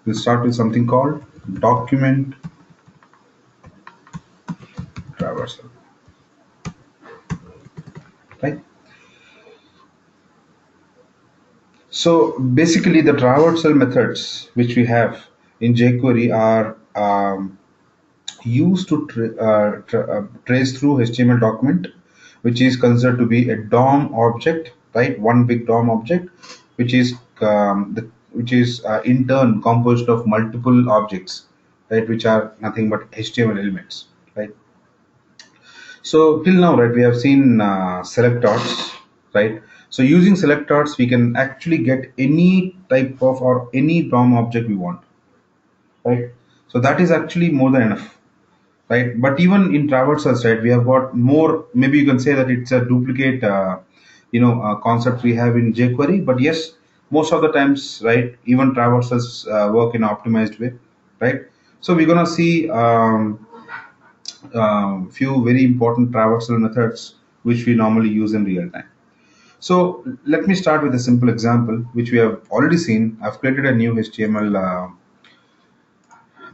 we'll start with something called document traversal, right? So basically, the traversal methods which we have in jQuery are used to trace through HTML document, which is considered to be a DOM object, right? One big DOM object, which is in turn composed of multiple objects, right? Which are nothing but HTML elements, right? So till now, right, we have seen selectors, right? So using selectors, we can actually get any type of or any DOM object we want, right? So that is actually more than enough, right? But even in traversals, right, we have got more. Maybe you can say that it's a duplicate, concept we have in jQuery. But yes, most of the times, right, even traversals work in an optimized way, right? So we're gonna see few very important traversal methods which we normally use in real time. So let me start with a simple example which we have already seen. I've created a new HTML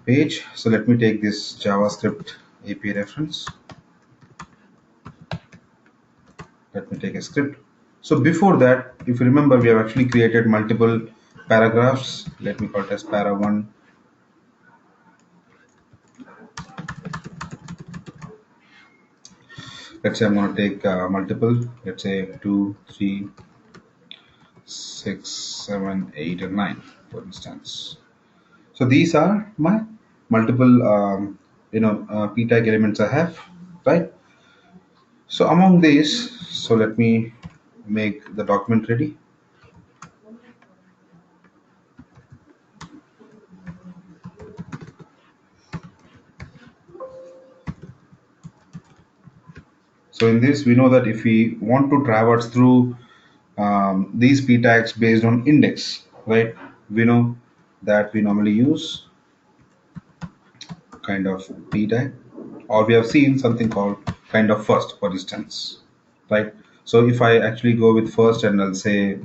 page. So let me take this JavaScript API reference. Let me take a script. So before that, if you remember, we have actually created multiple paragraphs. Let me call it as para 1. Let's say I'm going to take multiple. Let's say 2, 3, 6, 7, 8, and 9, for instance. So these are my multiple, p tag elements I have, right? So among these, so let me make the document ready. So in this, we know that if we want to traverse through these p tags based on index, right? We know that we normally use kind of p tag, or we have seen something called kind of first, for instance, right? So if I actually go with first and I'll say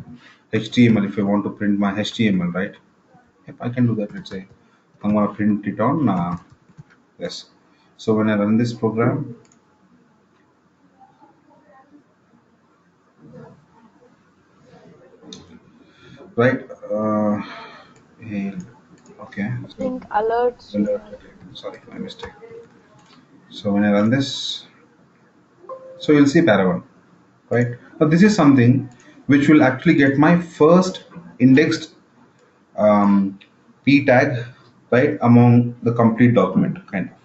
HTML, if I want to print my HTML, right? If I can do that, let's say I'm going to print it on yes. So when I run this program, right? Hey, okay. So Link alerts. alert. Sorry, my mistake. So when I run this, so you'll see para 1, right? Now this is something which will actually get my first indexed p tag, right, among the complete document, kind of.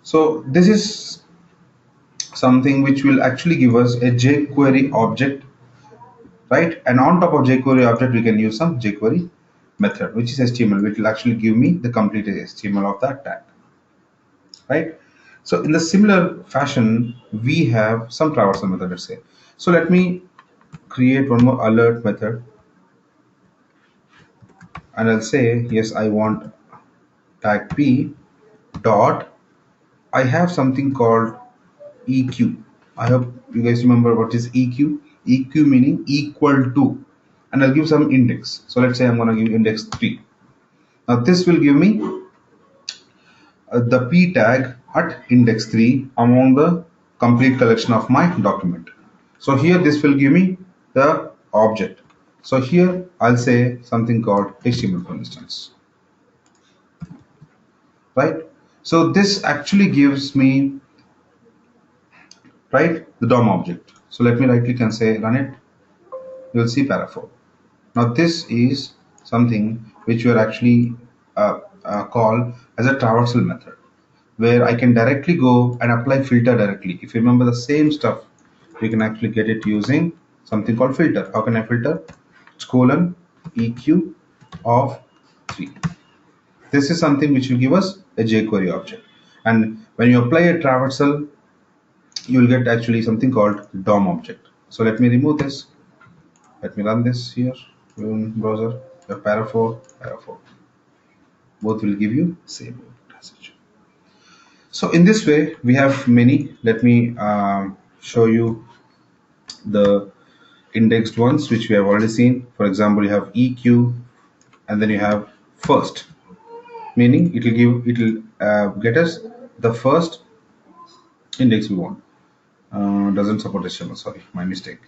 So this is something which will actually give us a jQuery object, right? And on top of jQuery object, we can use some jQuery method, which is HTML, which will actually give me the complete HTML of that tag, right? So in the similar fashion, we have some traversal method, let's say. So let me create one more alert method, and I'll say, yes, I want tag p dot. I have something called EQ. I hope you guys remember what is EQ. EQ meaning equal to, and I'll give some index. So let's say I'm going to give index 3. Now this will give me the p tag at index 3 among the complete collection of my document. So here this will give me the object. So here I'll say something called HTML, for instance, right? So this actually gives me, right, the DOM object. So let me right click and say run it. You'll see para 4. Now this is something which we are actually call as a traversal method, where I can directly go and apply filter directly. If you remember the same stuff, we can actually get it using something called filter. How can I filter? It's colon EQ of 3. This is something which will give us a jQuery object. And when you apply a traversal, you will get actually something called DOM object. So let me remove this. Let me run this here in browser. The para 4, both will give you same message. So in this way, we have many. Let me show you the indexed ones which we have already seen. For example, you have EQ, and then you have first, meaning it will get us the first index we want. Doesn't support HTML, sorry, my mistake.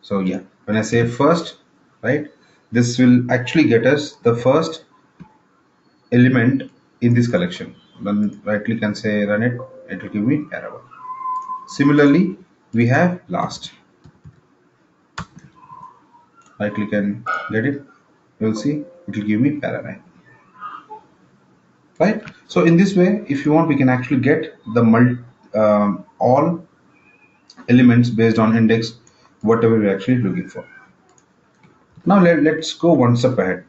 So yeah, when I say first, right, this will actually get us the first element in this collection. Then right click and say run it, it will give me error. Similarly, we have last. Right click and get it. You will see it will give me para9. Right. So in this way, if you want, we can actually get the all elements based on index, whatever we're actually looking for. Now let's go one step ahead.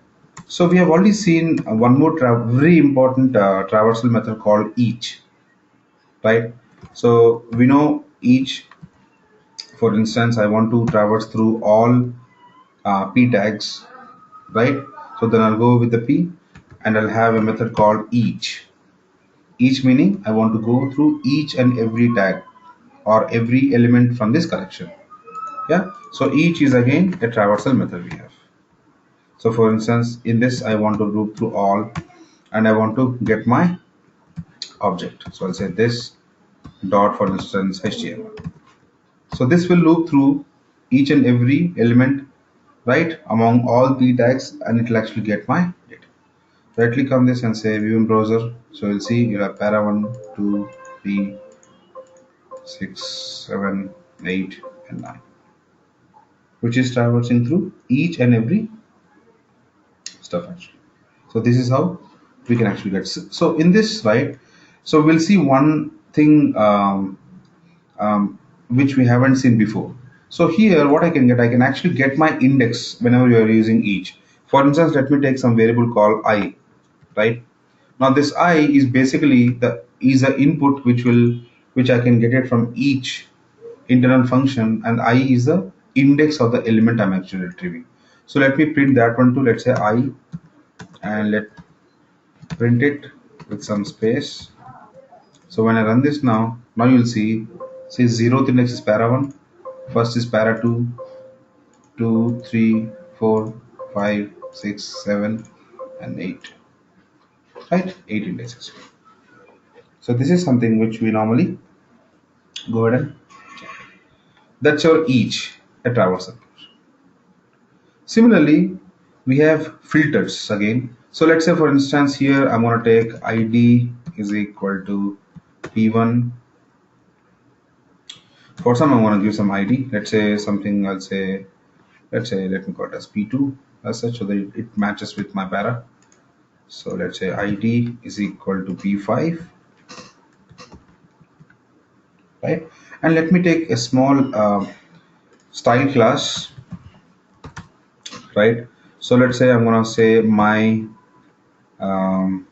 So we have already seen one more very important traversal method called each, right? So we know each. For instance, I want to traverse through all p tags, right? So then I'll go with the p, and I'll have a method called each. Each meaning I want to go through each and every tag or every element from this collection. Yeah. So each is again a traversal method we have. So for instance, in this I want to loop through all, and I want to get my object. So I'll say this dot, for instance, HTML. So this will loop through each and every element, right, among all p tags, and it will actually get my data. Right click on this and say view in browser. So you'll see you have para 1, 2, 3, 6, 7, 8, and 9, which is traversing through each and every stuff actually. So this is how we can actually get. So in this, right, so we'll see one thing which we haven't seen before. So here what I can get, I can actually get my index whenever you are using each. For instance, let me take some variable called I, right? Now this I is basically the input which I can get it from each internal function, and I is the index of the element I'm actually retrieving. So let me print that one too. Let's say I, and let print it with some space. So when I run this now you'll see 0th index is para 1, first is para 2, 2, 3, 4, 5, 6, 7, and 8. Right? 8 indexes. So this is something which we normally go ahead and that's your each a traversal. Similarly, we have filters again. So let's say for instance here I'm going to take id is equal to p1. For some I'm going to give some id. Let's say something let's say let me call it as p2 as such, so that it matches with my para. So let's say id is equal to p5, right? And let me take a small style class, right? So let's say I'm going to say um,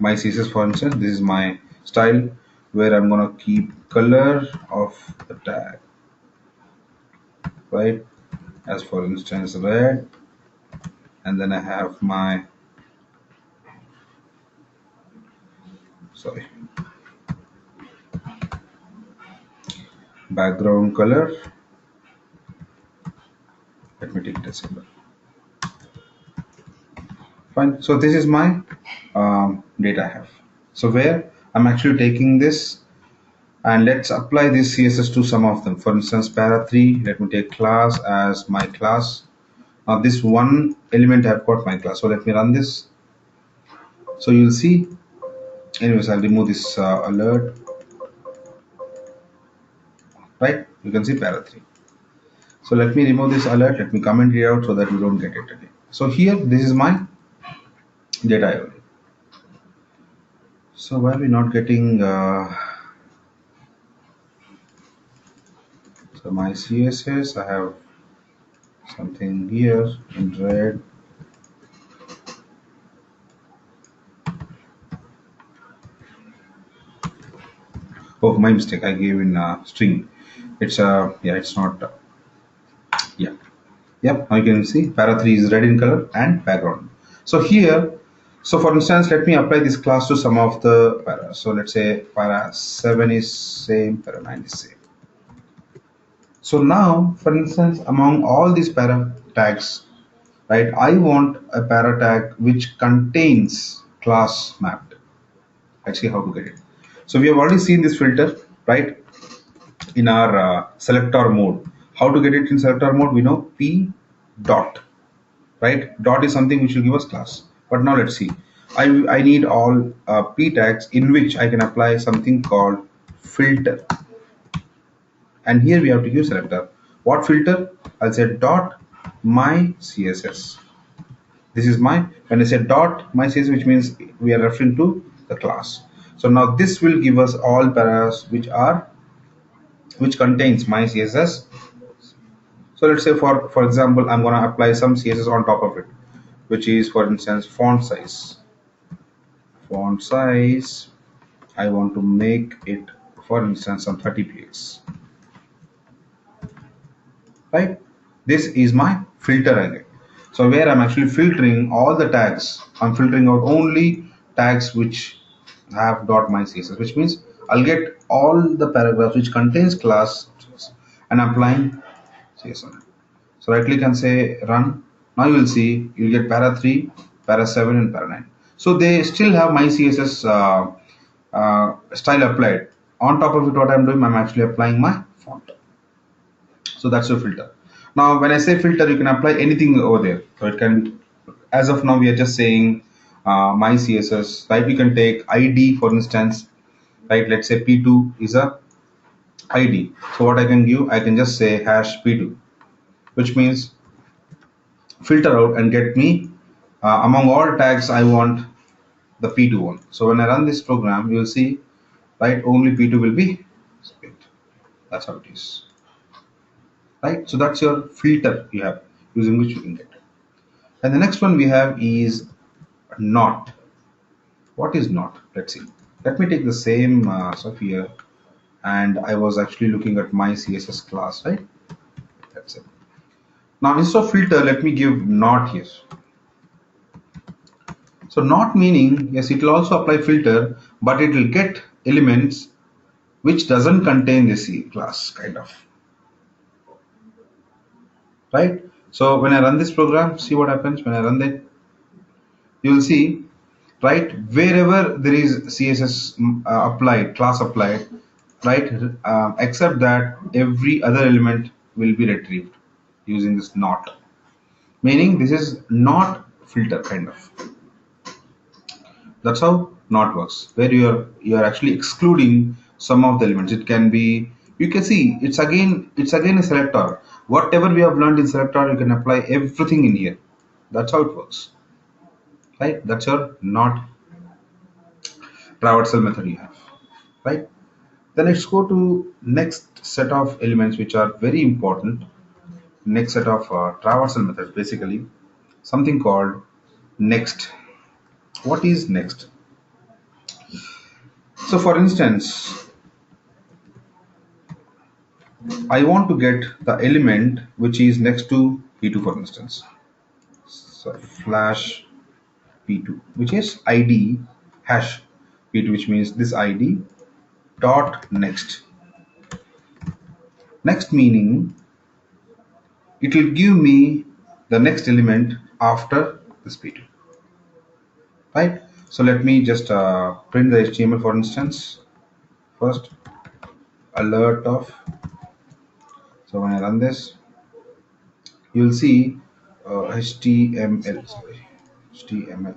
my css, for instance, this is my style where I'm going to keep color of the tag, right, as for instance red, and then I have my background color. Let me take it as simple. Fine. So this is my data I have. So where I'm actually taking this, and let's apply this CSS to some of them. For instance, para 3, let me take class as my class. Now this one element I've got my class. So let me run this. So you'll see, anyways, I'll remove this alert, right? You can see para 3. So let me remove this alert. Let me comment it out so that you don't get it again. So here, this is my data I. So why are we not getting so my CSS, I have something here in red. Oh, my mistake, I gave in string. It's yeah, it's not yeah. Yep, now you can see para 3 is red in color and background. So here, so for instance, let me apply this class to some of the para. So let's say para 7 is same, para 9 is same. So now, for instance, among all these para tags, right? I want a para tag which contains class mapped. Let's see how to get it. So we have already seen this filter, right, in our selector mode. How to get it in selector mode? We know p dot, right? Dot is something which will give us class. But now let's see. I need all p tags in which I can apply something called filter. And here we have to use selector. What filter? I'll say dot my CSS. This is my, when I say dot my CSS, which means we are referring to the class. So now this will give us all paras which contains my CSS. So let's say for example, I'm going to apply some CSS on top of it, which is for instance font size. Font size, I want to make it for instance some 30 px. Right, this is my filter again. So where I'm actually filtering all the tags, I'm filtering out only tags which have dot my CSS, which means I'll get all the paragraphs which contains class and applying CSS on it. So right click and say run. Now you will see you'll get para 3, para 7 and para 9. So they still have my CSS style applied. On top of it, what I'm doing, I'm actually applying my font. So that's your filter. Now when I say filter, you can apply anything over there. So it can be, as of now we are just saying my CSS, right? You can take ID for instance, right? Let's say p2 is a ID. So what I can give, I can just say hash p2, which means filter out and get me among all tags I want the p2 one. So when I run this program, you will see, right, only p2 will be split. That's how it is. Right, so that's your filter you have, using which you can get. And the next one we have is not. What is not? Let's see. Let me take the same stuff here, and I was actually looking at my CSS class, right? That's it. Now instead of filter, let me give not here. So not meaning, yes, it will also apply filter, but it will get elements which doesn't contain this class, kind of. Right? So when I run this program, see what happens when I run that. You will see, right, wherever there is CSS applied, class applied, right, except that every other element will be retrieved using this not, meaning this is not filter kind of. That's how not works, where you are actually excluding some of the elements. It can be, you can see it's again a selector. Whatever we have learned in selector, you can apply everything in here. That's how it works, right? That's your not traversal method you have, right? Then let's go to next set of elements which are very important. Next set of traversal methods, basically something called next. What is next? So for instance, I want to get the element which is next to p2 for instance. So flash p2, which is id hash p2, which means this id dot next. Next meaning it will give me the next element after this p2, right? So let me just print the HTML for instance. First, alert of. So when I run this, you'll see HTML. Sorry, HTML.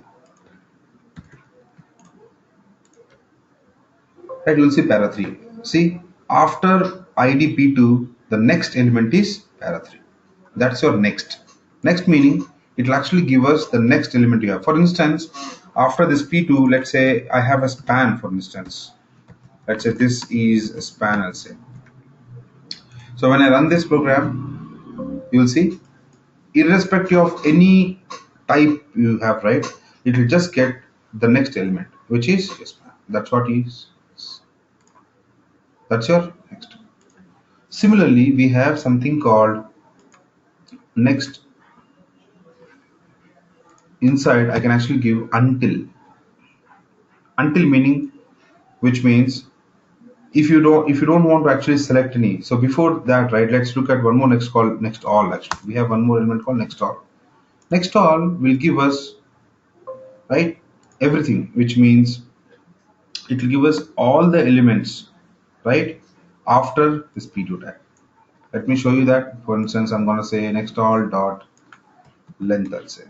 Right, you'll see para 3. See, after ID P2, the next element is para 3. That's your next. Next meaning it will actually give us the next element you have. For instance, after this P2, let's say I have a span, for instance. Let's say this is a span, I'll say. So when I run this program, you will see, irrespective of any type you have, right, it will just get the next element, which is a span. That's what is. That's your next. Similarly, we have something called next. Inside, I can actually give until. Until meaning, which means if you don't want to actually select any. So before that, right, let's look at one more next called next all. Actually, we have one more element called next all. Next all will give us, right, everything, which means it will give us all the elements, right, after this p2 tag. Let me show you that. For instance, I'm going to say next all dot length, I'll say.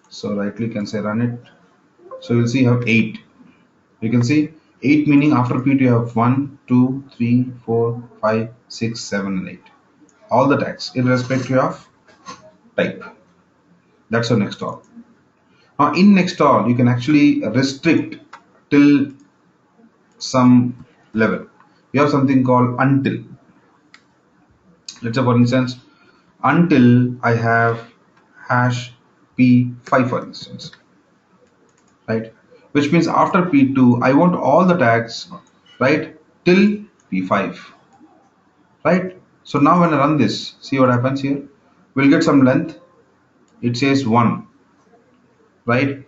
So right click and say run it. So you'll see you have 8. You can see 8 meaning after p2 you have 1, 2, 3, 4, 5, 6, 7 and 8. All the tags irrespective of type. That's your next all. Now in next all you can actually restrict till some level. You have something called until. Let's say for instance until I have hash p5 for instance, right? Which means after p2 I want all the tags, right, till p5, right? So now when I run this, see what happens here. We'll get some length. It says 1, right,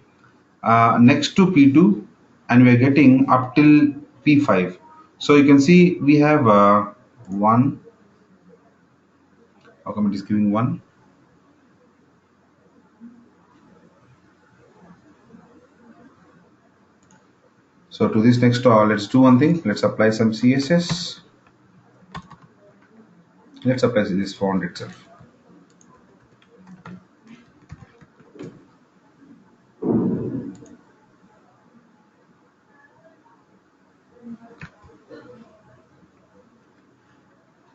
next to p2, and we're getting up till p5. So you can see we have 1. How come it is giving 1? So to this next let's do one thing. Let's apply some CSS. Let's apply this font itself.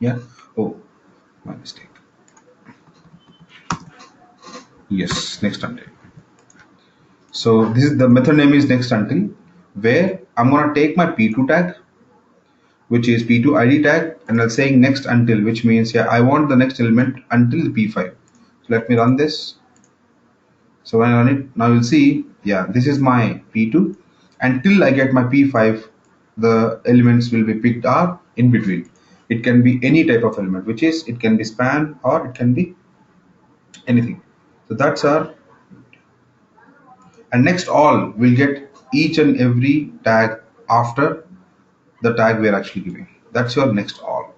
Yeah. Oh, my mistake. Yes, next until. So this is the method name is next until, where I'm gonna take my p2 tag, which is p2 id tag, and I'm saying next until, which means yeah I want the next element until the p5. So let me run this. So when I run it, now you'll see, yeah, this is my p2. Until I get my p5, the elements will be picked are in between. It can be any type of element, which is it can be span or it can be anything. So that's our, and next all will get each and every tag after the tag we are actually giving. That's your next all,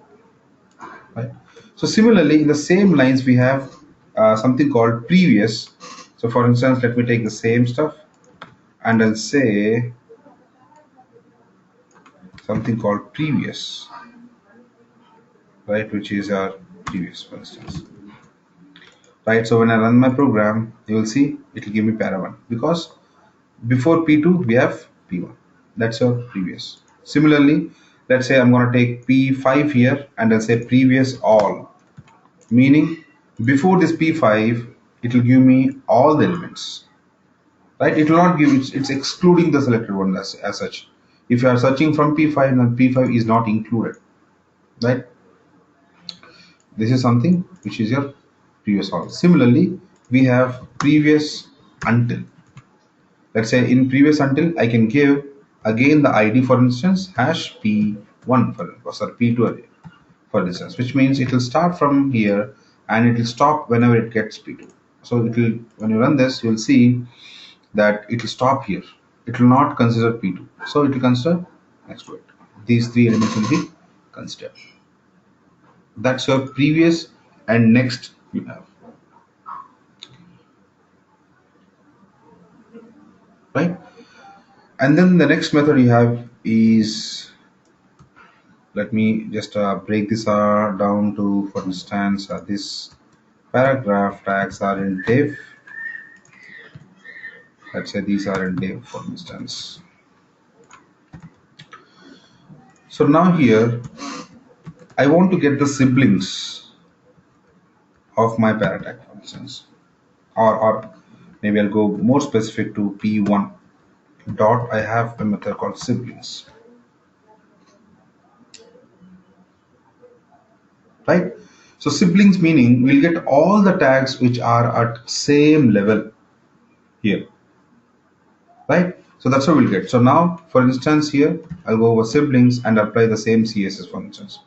right? So similarly in the same lines we have something called previous. So for instance, let me take the same stuff and I'll say something called previous, right, which is our previous, for instance, right? So when I run my program, you will see it will give me para1 because before p2 we have p1. That's your previous. Similarly, let's say I'm going to take p5 here and I'll say previous all, meaning before this p5 it will give me all the elements, right? It will not give, it's excluding the selected one as such. If you are searching from p5, then p5 is not included, right? This is something which is your previous all. Similarly, we have previous until. Let's say in previous until I can give again the ID, for instance hash p1 for sorry p2 for instance, which means it will start from here and it will stop whenever it gets p2. So it will, when you run this, you will see that it will stop here. It will not consider p2, so it will consider next to it. These three elements will be considered. That's your previous and next you have, right? And then the next method you have is, let me just break this down to, for instance, this paragraph tags are in div. Let's say these are in div, for instance. So now here I want to get the siblings of my para tag, for instance, or maybe I'll go more specific to p1 dot. I have a method called siblings, right? So siblings meaning we'll get all the tags which are at same level here, right? So that's what we'll get. So now, for instance, here I'll go over siblings and apply the same CSS, for instance,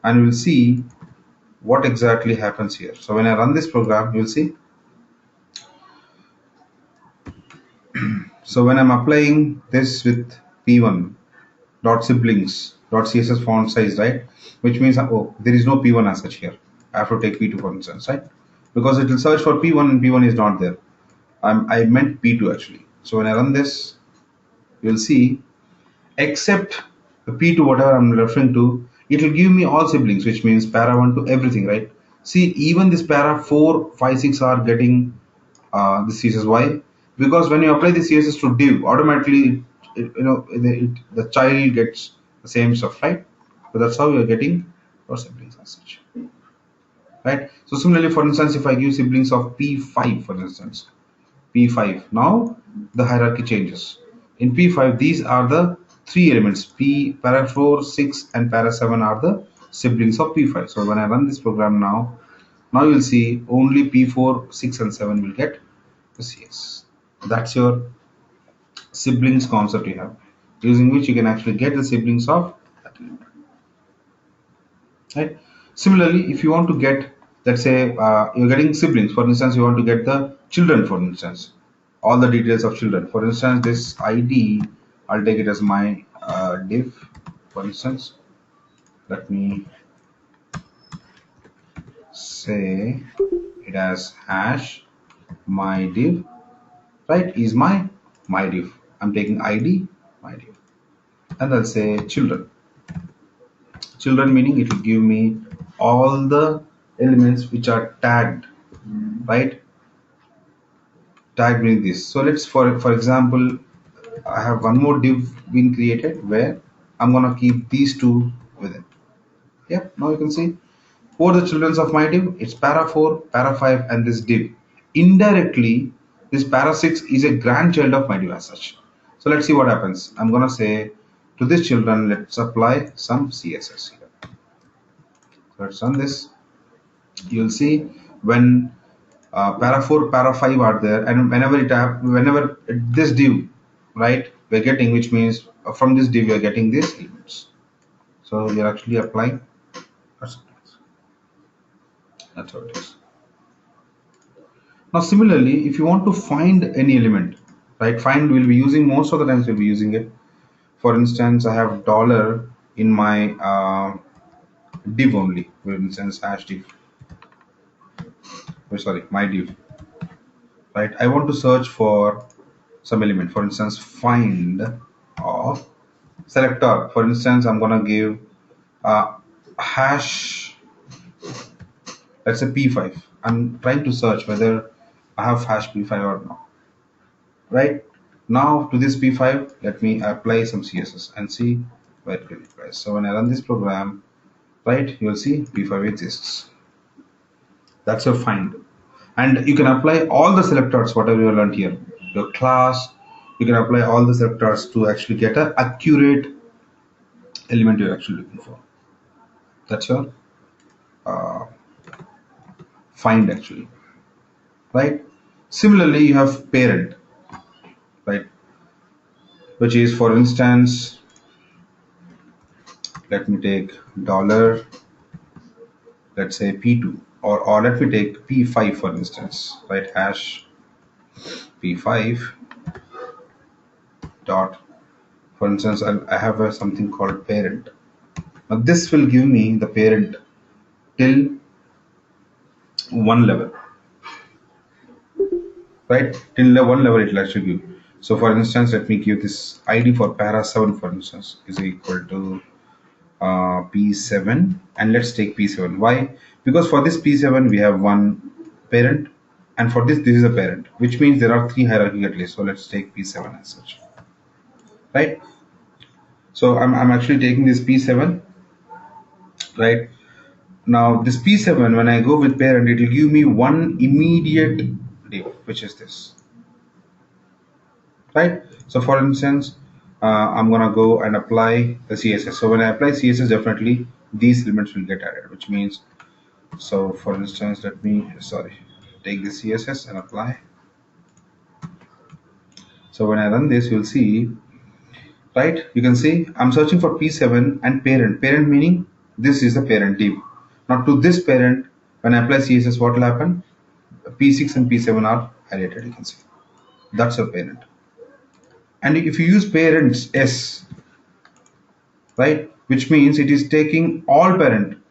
and we'll see what exactly happens here. So when I run this program, you'll see. So when I'm applying this with p1 dot siblings dot css font size, right, which means oh there is no p1 as such here. I have to take P2 for instance, right? Because it will search for P1 and P1 is not there. I meant P2 actually. So when I run this, you'll see, except the P2, whatever I'm referring to, it will give me all siblings, which means para 1 to everything, right? See, even this para 4, 5, 6 are getting the CSS. Why? Because when you apply the CSS to div, automatically, the child gets the same stuff, right? So that's how you're getting your siblings as such, right? So similarly, for instance, if I give siblings of P5, for instance, P5. Now the hierarchy changes. In P5, these are the three elements. P para 4, 6, and para 7 are the siblings of P5. So when I run this program now you'll see only P4, 6, and 7 will get the CS. That's your siblings concept you have, using which you can actually get the siblings of that element. Right? Similarly, if you want to get, let's say you're getting siblings, for instance, you want to get the children, for instance, all the details of children. For instance, this ID, I'll take it as my div, for instance. Let me say it as hash my div, right? Is my div. I'm taking ID, my div, and I'll say children. Children meaning it will give me all the elements which are tagged, right? Tagged with this. So let's, for example, I have one more div being created where I'm gonna keep these two within. Yep, now you can see for the children of my div, it's para 4, para 5, and this div. Indirectly, this para 6 is a grandchild of my div as such. So let's see what happens. I'm gonna say to this children, let's apply some CSS here. So let's run this. You'll see when para 4, para 5 are there, and whenever this div, right, we're getting, which means from this div we're getting these elements. So we are actually applying percentage. That's how it is. Now similarly, if you want to find any element, right, find, we'll be using, most of the times we'll be using it. For instance, I have dollar in my div only, for instance hash div, sorry, my div, right? I want to search for some element, for instance find of selector. For instance, I'm gonna give hash, let's say P5. I'm trying to search whether I have hash P5 or not, right? Now to this P5, let me apply some CSS and see where it will apply. So when I run this program, right, you'll see P5 exists. That's your find. And you can apply all the selectors, whatever you learned here, your class, you can apply all the selectors to actually get an accurate element you're actually looking for. That's your uh, find actually, right? Similarly, you have parent, right, which is, for instance, let me take dollar, let's say P2, or let me take P5 for instance, right, hash P5 dot, for instance, I have something called parent. Now this will give me the parent till one level, right? Till one level it will actually give. So for instance, let me give this ID for para 7, for instance, is equal to P7, and let's take P7. Why? Because for this P7 we have one parent, and for this is a parent, which means there are three hierarchy at least. So let's take P7 as such, right? So I'm actually taking this P7, right? Now this P7, when I go with parent, it will give me one immediate div, which is this, right? So for instance, I'm gonna go and apply the CSS. So when I apply CSS, definitely these elements will get added, which means, so for instance, let me, sorry, take the CSS and apply. So when I run this, you'll see, right, you can see I'm searching for P7 and parent meaning this is the parent div. Now to this parent, when I apply CSS, what will happen? P6 and P7 are highlighted, you can see. That's a parent. And if you use parents S, right, which means it is taking all parent,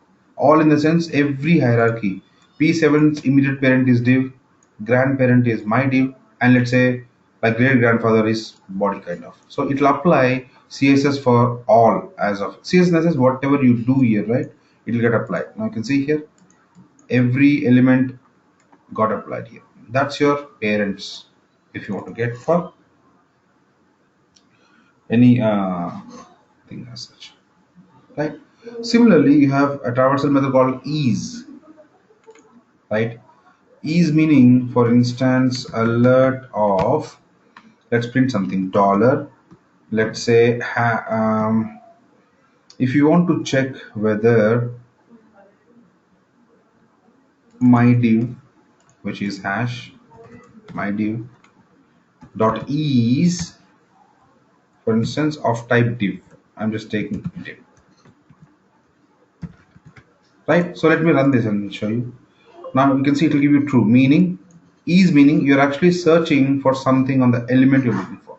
All in the sense every hierarchy. P7's immediate parent is div, grandparent is my div, and let's say my great grandfather is body kind of. So it will apply CSS for all as of CSS is whatever you do here, right? It will get applied. Now you can see here every element got applied here. That's your parents if you want to get for any thing as such, right? Similarly, you have a traversal method called ease, right? Ease meaning, for instance, alert of, let's print something dollar. Let's say if you want to check whether my div, which is hash my div dot ease, for instance, of type div. I'm just taking div, right? So let me run this and show you. Now you can see it will give you true, meaning ease meaning you're actually searching for something on the element you're looking for.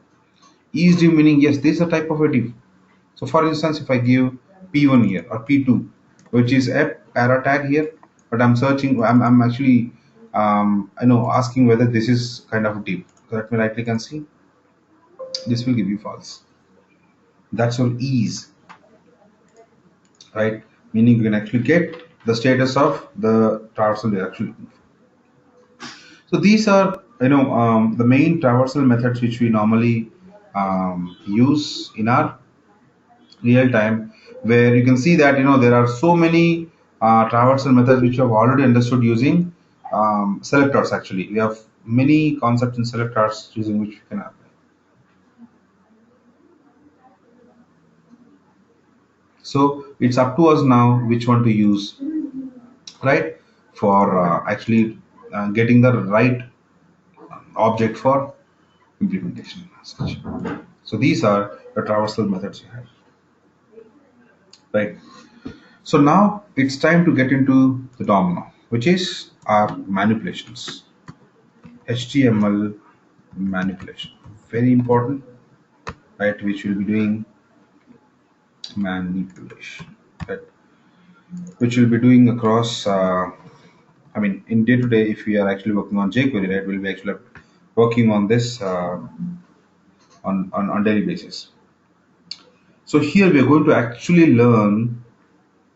Ease div meaning yes, this is a type of a div. So for instance, if I give P1 here or P2, which is a para tag here, but I'm searching, I'm actually asking whether this is kind of a div. So let me right click and see. This will give you false. That's your ease, right? Meaning you can actually get the status of the traversal you're actually looking for. So these are the main traversal methods which we normally use in our real time, where you can see that there are so many traversal methods which you have already understood using selectors. Actually, we have many concepts in selectors using which we can apply. So it's up to us now which one to use, right, for actually getting the right object for implementation as such. So these are the traversal methods you have, right? So now it's time to get into the domino, which is our manipulations. HTML manipulation, very important, right? Which we'll be doing manipulation, right? Which we'll be doing across. In day to day, if we are actually working on jQuery, right, we'll be actually working on this on daily basis. So here we are going to actually learn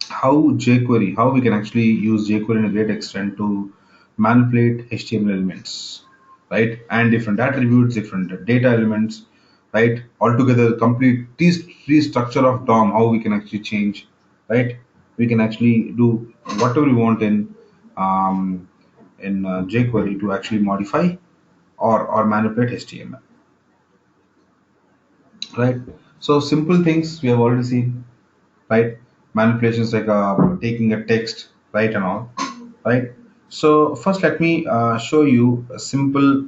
how we can actually use jQuery in a great extent to manipulate HTML elements, right? And different attributes, different data elements, right? Altogether, complete tree structure of DOM, how we can actually change, right? We can actually do whatever we want um, in jQuery to actually modify or manipulate HTML, right? So simple things we have already seen, right? Manipulations like taking a text, right, and all, right? So first, let me show you a simple.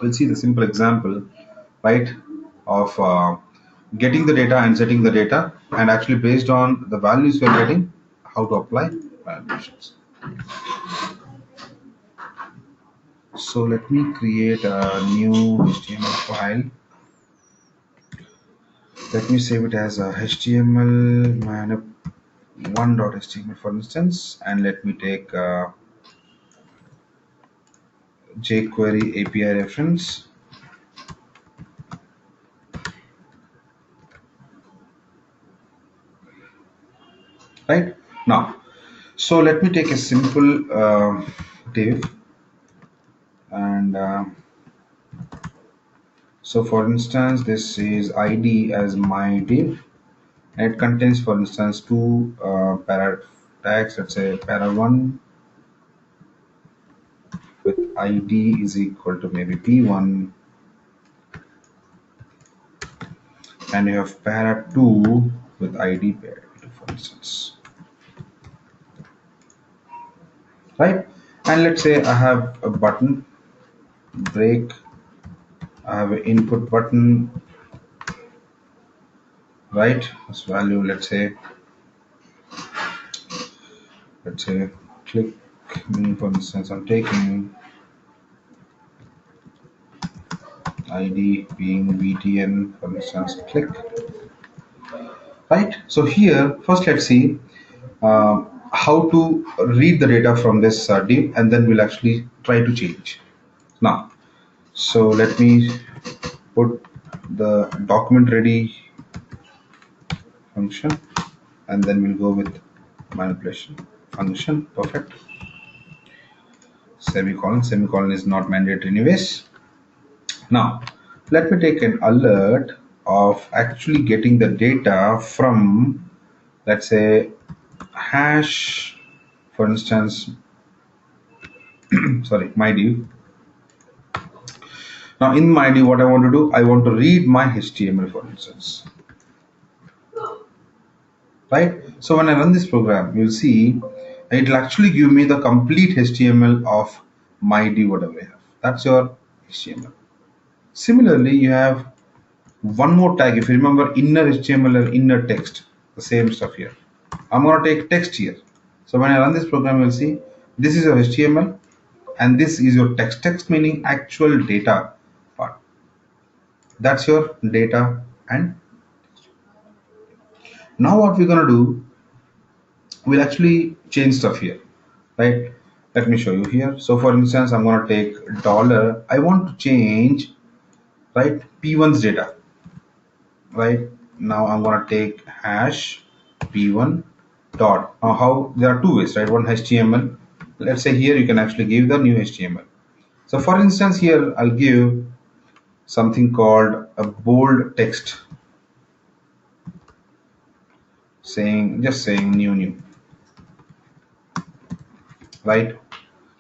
We'll see the simple example, right, of getting the data and setting the data, and actually based on the values we're getting, how to apply manipulations. So let me create a new HTML file. Let me save it as a HTML manip 1.html, for instance, and let me take jQuery API reference, right? Now, so let me take a simple div, and so for instance, this is ID as my div, and it contains, for instance, two para tags. Let's say para1 with ID is equal to maybe p1, and you have para2 with ID pair 2, for instance, right? And let's say I have a button break, I have an input button, right? This value, let's say click me, for instance, I'm taking ID being btn, for instance, click, right? So here first let's see how to read the data from this div, and then we'll actually try to change. Now, so let me put the document ready function, and then we'll go with manipulation function. Perfect. Semicolon. Semicolon is not mandatory anyways. Now, let me take an alert of actually getting the data from, let's say, hash, for instance, sorry, my div. Now, in my div, what I want to do, I want to read my HTML, for instance, right? So when I run this program, you'll see it'll actually give me the complete HTML of my div, whatever I have. That's your HTML. Similarly, you have one more tag. If you remember, inner HTML or inner text, the same stuff here. I'm going to take text here. So when I run this program, you'll see this is your HTML and this is your text. Text meaning actual data part. That's your data. And now what we're going to do, we'll actually change stuff here, right? Let me show you here. So for instance, I'm going to take dollar. I want to change, right, P1's data. Right now I'm going to take hash p1 dot. Now how, there are two ways, right? One HTML. Let's say here you can actually give the new HTML. So for instance, here I'll give something called a bold text, saying, just saying new, right?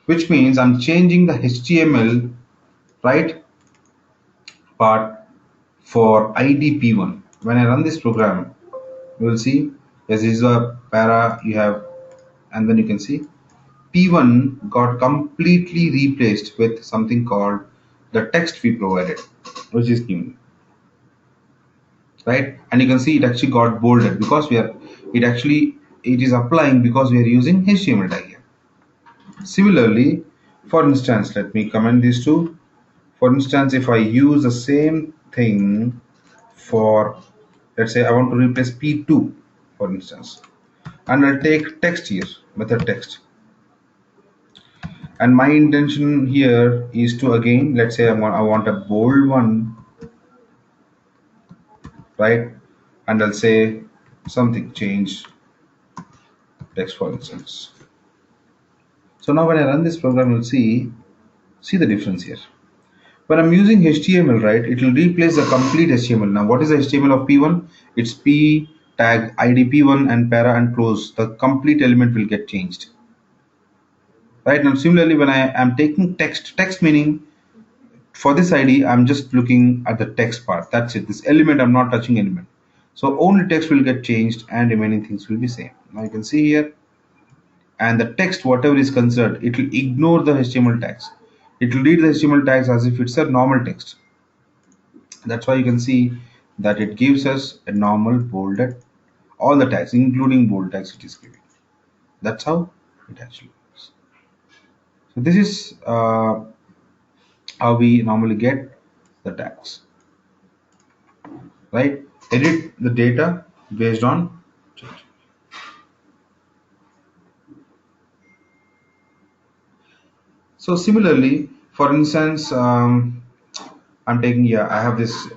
Which means I'm changing the HTML, right, part for ID p1. When I run this program, you will see yes, this is a para you have, and then you can see P1 got completely replaced with something called the text we provided, which is new, right? And you can see it actually got bolded because it is applying because we are using HTML tag here. Similarly, for instance, let me comment these two. For instance, if I use the same thing for, let's say I want to replace P2, for instance, and I'll take text here, method text. And my intention here is to, again, let's say I want a bold one, right? And I'll say something, change text, for instance. So now when I run this program, you'll see the difference here. When I'm using HTML, right, it will replace the complete HTML. Now what is the HTML of P1? It's P tag ID P1 and para and close. The complete element will get changed. Right now, similarly, when I am taking text meaning for this ID, I'm just looking at the text part. That's it. This element, I'm not touching element. So only text will get changed and remaining things will be same. Now you can see here, and the text, whatever is considered, it will ignore the HTML tags. It will read the HTML tags as if it's a normal text. That's why you can see that it gives us a normal bolded, all the tags, including bold tags it is giving. That's how it actually works. So this is how we normally get the tags, right? Edit the data based on change. So similarly, for instance, I'm taking, yeah, I have this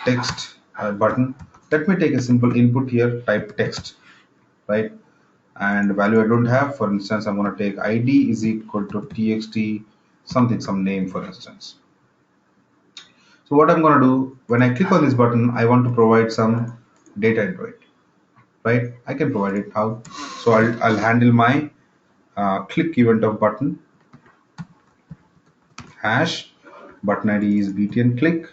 text button. Let me take a simple input here, type text, right? And value I don't have. For instance, I'm going to take ID is equal to txt something, some name, for instance. So what I'm going to do, when I click on this button, I want to provide some data into it, right? I can provide it how. So I'll handle my click event of button hash button ID is btn click.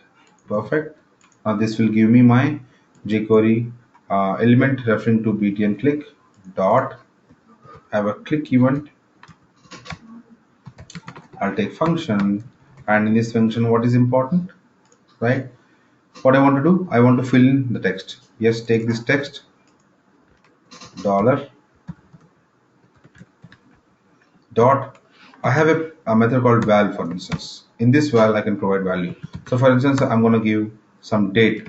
Perfect. Now this will give me my jQuery element referring to btn click dot have a click event. I'll take function, and in this function, what is important, right? What I want to do, I want to fill in the text. Yes, take this text dollar dot. I have a method called val, for instance. In this val, I can provide value. So for instance, I'm going to give some date,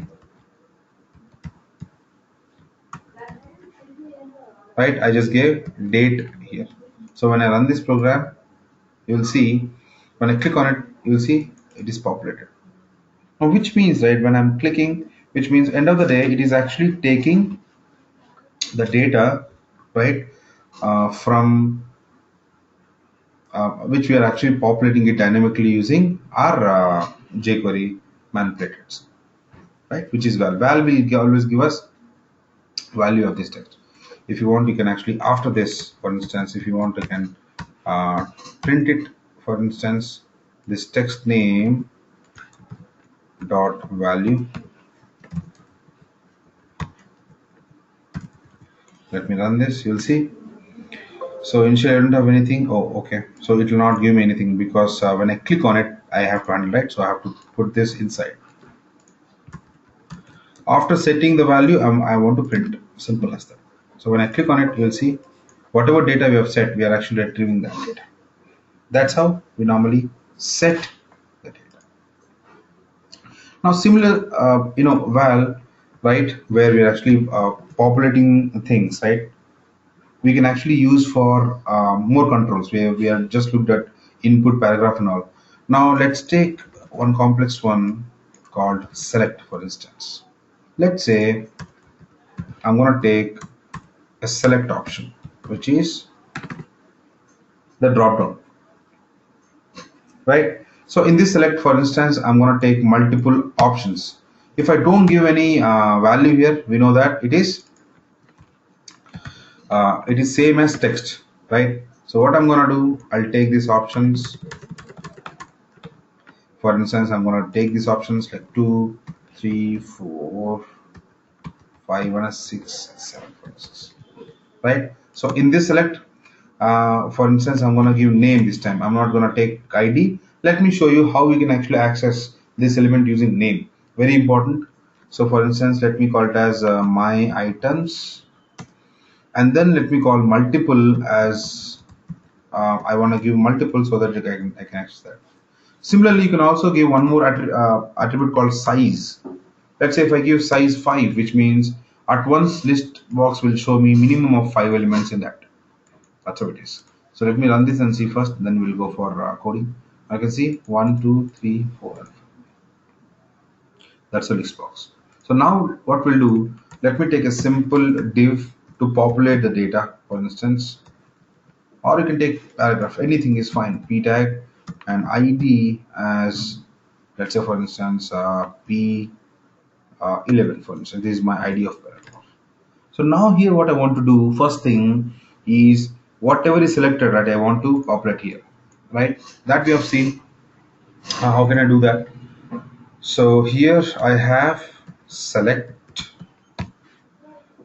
right? I just gave date here. So when I run this program, you will see when I click on it, you will see it is populated. Now, which means, right, when I'm clicking, which means end of the day, it is actually taking the data, right, from which we are actually populating it dynamically using our jQuery manipulators, right? Which is val. Val will always give us value of this text. If you want, you can actually, after this, for instance, if you want, you can uh, print it. For instance, this text name dot value. Let me run this. You'll see. So initially I don't have anything. Oh, okay. So it will not give me anything because when I click on it, I have to handle it. So I have to put this inside. After setting the value, I want to print. Simple as that. So when I click on it, you'll see whatever data we have set, we are actually retrieving that data. That's how we normally set the data. Now, similar, val, right, where we are actually populating things, right? We can actually use for more controls where we are just looked at input, paragraph, and all. Now, let's take one complex one called select, for instance. Let's say I'm going to take a select option, which is the drop down, right? So in this select, for instance, I'm going to take multiple options. If I don't give any value here, we know that it is same as text, right? So what I'm going to do, I'll take these options. For instance, I'm going to take these options like 2, 3, 4, 5, and 6, 7, for instance, right? So in this select, for instance, I'm going to give name this time. I'm not going to take ID. Let me show you how we can actually access this element using name. Very important. So for instance, let me call it as my items, and then let me call multiple as I want to give multiple so that I can access that. Similarly, you can also give one more attribute called size. Let's say if I give size 5, which means at once list box will show me minimum of 5 elements in that. That's how it is. So let me run this and see first, then we'll go for coding. I can see 1, 2, 3, 4, and 5. That's a list box. So now what we'll do, let me take a simple div to populate the data, for instance, or you can take paragraph, anything is fine, p tag and id as, let's say for instance, p11, for instance. This is my id of paragraph. So now here what I want to do, first thing is whatever is selected, right, I want to populate here, right? That we have seen. How can I do that? So here I have select.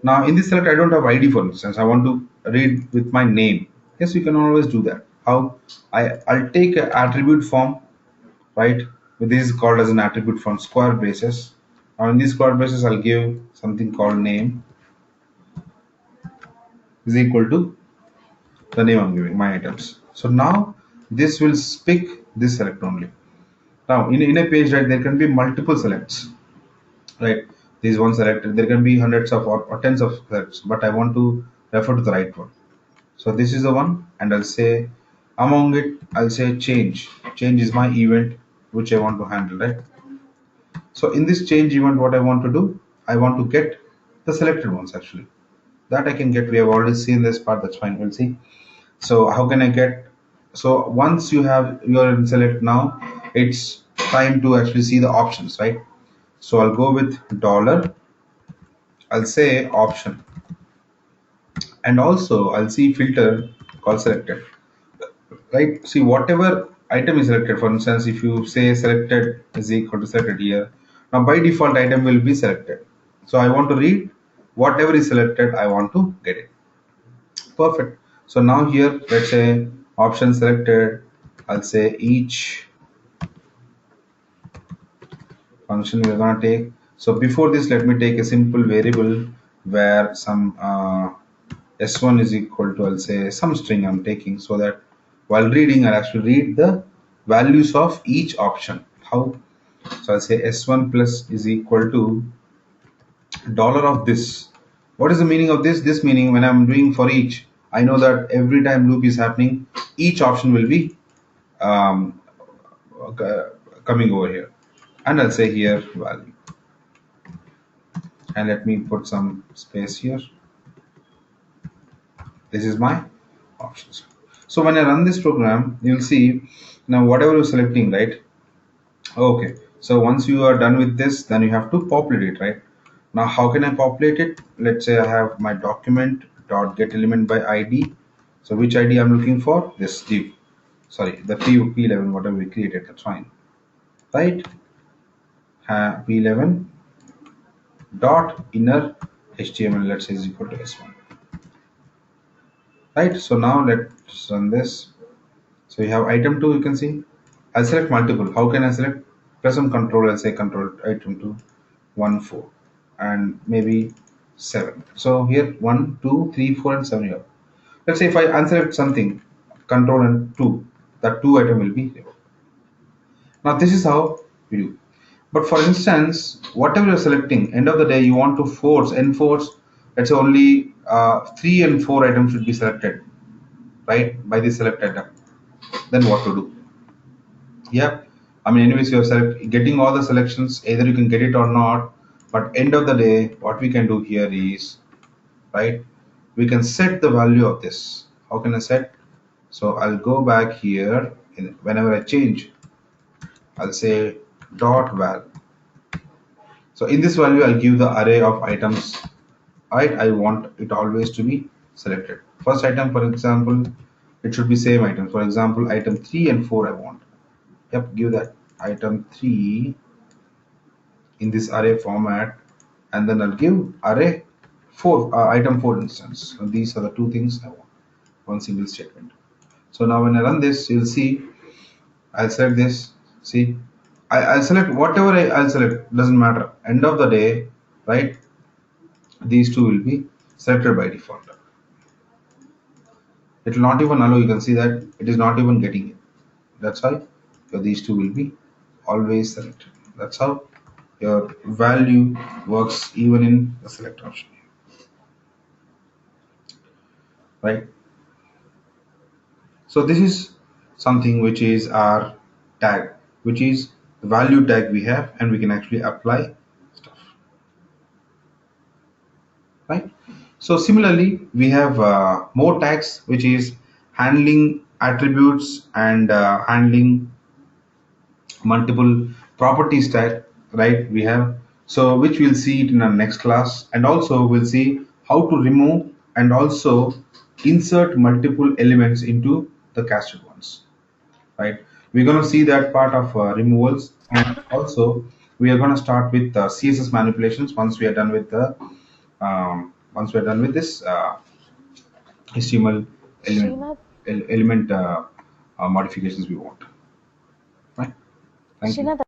Now in this select I don't have ID, for instance. I want to read with my name. Yes, you can always do that. How? I'll take an attribute form, right? This is called as an attribute from square braces. Now in this square braces I'll give something called name is equal to the name I'm giving, my items. So now this will pick this select only. Now in a page, right, there can be multiple selects, right? This is one selected, there can be hundreds of or tens of selects, but I want to refer to the right one. So this is the one, and I'll say among it, I'll say change is my event which I want to handle, right? So in this change event, what I want to do, I want to get the selected ones. Actually that I can get, we have already seen this part, that's fine, we'll see. So how can I get, so once you have your in select, now it's time to actually see the options, right? So I'll go with dollar, I'll say option, and also I'll see filter called selected, right? See whatever item is selected, for instance, if you say selected is equal to selected here, now by default item will be selected. So I want to read whatever is selected, I want to get it. Perfect. So now here, let's say option selected, I'll say each function we're gonna take. So before this, let me take a simple variable where some s1 is equal to, I'll say some string I'm taking, so that while reading I'll actually read the values of each option. How? So I'll say s1 plus is equal to dollar of this. What is the meaning of this? This meaning, when I'm doing for each, I know that every time loop is happening, each option will be um, coming over here. And I'll say here value. And let me put some space here. This is my options. So when I run this program, you'll see now whatever you're selecting, right? Okay. So once you are done with this, then you have to populate it, right? Now, how can I populate it? Let's say I have my document dot get element by ID. So which ID I'm looking for? This div. Sorry, the P11, whatever we created, that's fine. Right? P11 dot inner HTML, let's say is equal to S1. Right? So now let's run this. So you have item 2, you can see. I'll select multiple. How can I select? Press some control, I'll say control item 2, 1, 4, and maybe 7. So here 1, 2, 3, 4, and 7 here. Let's say if I unselect something, control and 2, that 2 item will be removed. Now this is how we do. But for instance, whatever you're selecting, end of the day, you want to enforce, let's say only 3 and 4 items should be selected, right, by the select item. Then what to do? Yeah, I mean, anyways, you're getting all the selections, either you can get it or not. But end of the day, what we can do here is, right, we can set the value of this. How can I set? So I'll go back here, whenever I change, I'll say dot val. So in this value, I'll give the array of items, right? I want it always to be selected. First item, for example, it should be same item. For example, item 3 and 4 I want. Yep, give that item 3 in this array format, and then I'll give array 4, item 4 instance. So these are the two things I want, one single statement. So now when I run this, you'll see I'll select this. See, I'll select whatever I'll select, doesn't matter. End of the day, right? These two will be selected by default. It will not even allow, you can see that it is not even getting it. That's why these two will be always selected. That's how your value works even in the select option, right? So this is something which is our tag, which is the value tag we have, and we can actually apply stuff, right? So similarly, we have more tags, which is handling attributes and handling multiple properties tag, right? We have, so which we'll see it in our next class, and also we'll see how to remove and also insert multiple elements into the casted ones, right? We're going to see that part of removals, and also we are going to start with CSS manipulations once we are done with the this HTML element Srinath, element modifications we want, right? Thank you. Srinath,